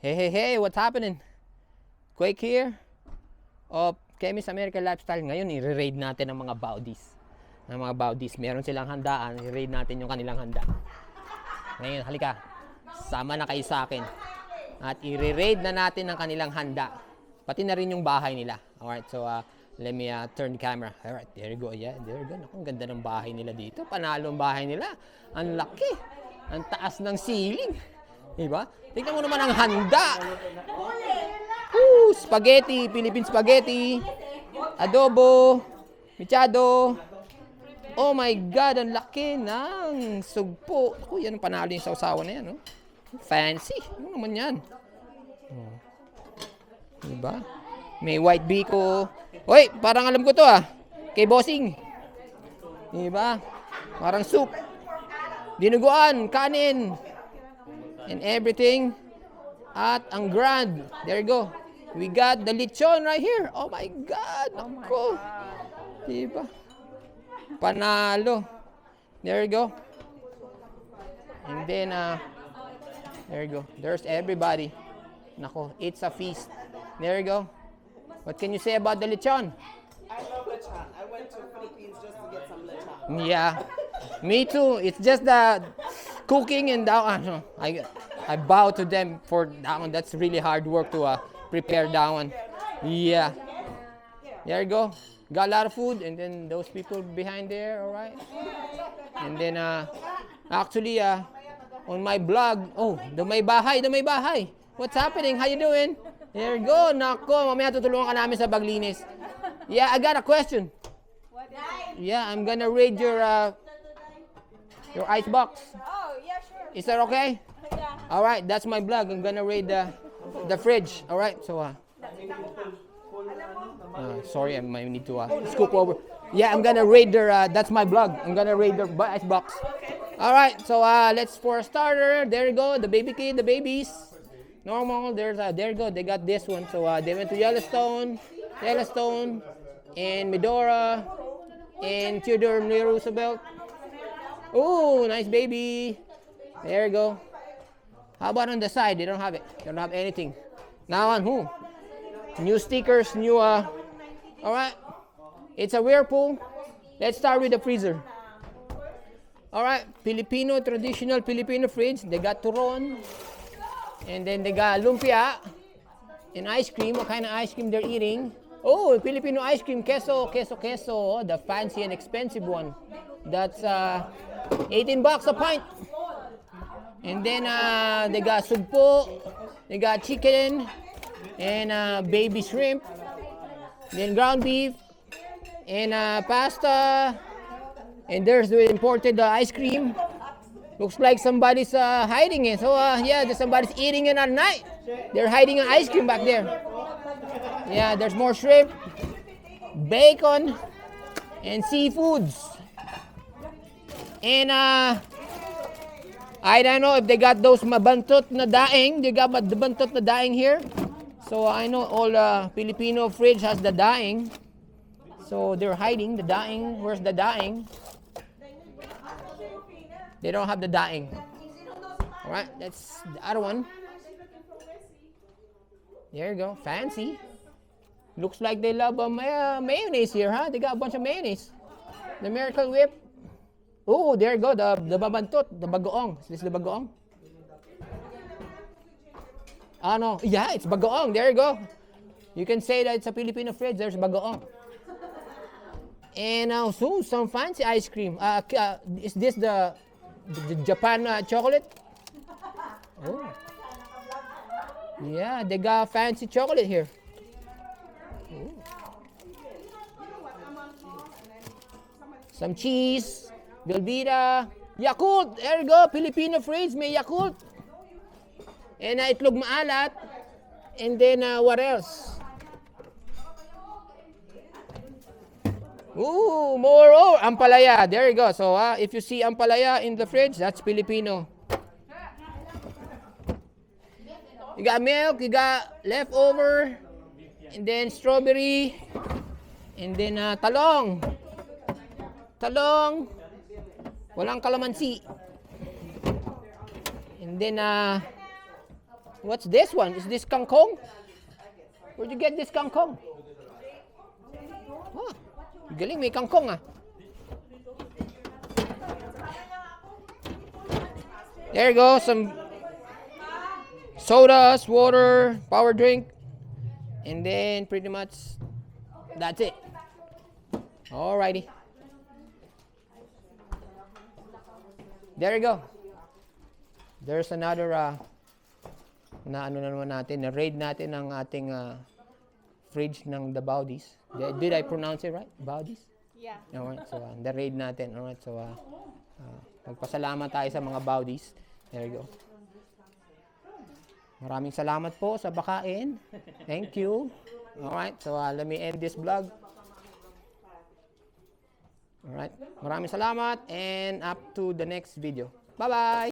Hey, what's happening? Quake here of Chemist American Lifestyle. Ngayon, i-raid natin ang mga Baudis. Meron silang handaan, i-raid natin yung kanilang handa. Ngayon, halika. Sama na kayo sa akin. At i-raid na natin ang kanilang handa. Pati na rin yung bahay nila. Alright, so let me turn the camera. Alright, there you go. Yeah, there you go. Naku, ang ganda ng bahay nila dito. Panalo ang bahay nila. Ang laki. Ang taas ng ceiling. Diba? Tingnan mo naman ang handa. Spaghetti, Philippine spaghetti, adobo, mechado. Oh my God, ang laki ng sugpo. Yan ang panalo yung sausawan na yan. No? Fancy. Ano naman yan? Oh. Diba? May white biko. Hoy, parang alam ko to Kay Bossing. Diba? Parang soup. Dinuguan, kanin. And everything. At ang grand. There you go. We got the Letchon right here. Oh my God. Ako. Diba? Panalo. There you go. And then, there you go. There's everybody. Nako, it's a feast. There you go. What can you say about the Letchon? I love Letchon. I went to Philippines just to get some Letchon. Yeah. Me too. It's just the cooking and that I bow to them for that one. That's really hard work to prepare that one. Yeah. There you go. Got a lot of food, and then those people behind there, all right. And then actually on my blog, the may bahay. What's happening? How you doing? There you go. Nako, mamaya tutulungan ka namin sa paglinis. Yeah, I got a question. Yeah, I'm gonna raid your ice box. Oh, yeah, sure. Is that okay? Yeah. All right, that's my blog. I'm gonna raid the fridge. All right, so sorry, I might need to scoop over. Yeah, I'm gonna raid their. That's my blog. I'm gonna raid their ice box. All right, so let's for a starter. There you go, the babies. Normal. There you go. They got this one. So they went to Yellowstone, and Medora, and Theodore Roosevelt. Oh, nice baby. There you go. How about on the side? They don't have it. They don't have anything. Now on who? New stickers, new all right. It's a whirlpool. Let's start with the freezer. All right, traditional Filipino fridge. They got turon. And then they got lumpia and ice cream. What kind of ice cream they're eating? Oh, Filipino ice cream, queso. The fancy and expensive one. That's $18 a pint. And then they got sugpo, they got chicken, and baby shrimp, then ground beef, and pasta, and there's the imported ice cream. Looks like somebody's hiding it. So yeah, somebody's eating it at night. They're hiding an ice cream back there. Yeah, there's more shrimp, bacon, and seafoods. And I don't know if they got those mabantot na daing. They got the bantot na daing here. So I know all Filipino fridge has the daing. So they're hiding the daing. Where's the daing? They don't have the daing. All right, that's the other one. There you go, fancy. Looks like they love mayonnaise here, huh? They got a bunch of mayonnaise. The Miracle Whip. Oh, there you go, the babantot, the bagoong. Is this the bagoong? No. Yeah, it's bagoong. There you go. You can say that it's a Filipino fridge. There's bagoong. And so some fancy ice cream. Is this the Japan chocolate? Oh. Yeah, they got fancy chocolate here. Ooh. Some cheese. Velveeta, Yakult, there you go, Filipino fridge, may Yakult. And itlog maalat. And then what else? Ooh, more ampalaya. There you go. So if you see ampalaya in the fridge, that's Filipino. You got milk, you got leftover, and then strawberry, and then talong. Walang kalamansi. And then What's this one? Is this kangkong? Where'd you get this kangkong? Oh, galing, may kangkong ah. There you go, some sodas, water, power drink, and then pretty much that's it. Alrighty. There you go. There's another na ano na naman natin, na raid natin ang ating fridge ng the Baudis. Did I pronounce it right? Baudis? Yeah. Alright, so the raid natin. Alright, so magpasalamat tayo sa mga Baudis. There you go. Maraming salamat po sa bakain. Thank you. Alright, so let me end this vlog. Alright, maraming salamat and up to the next video. Bye-bye!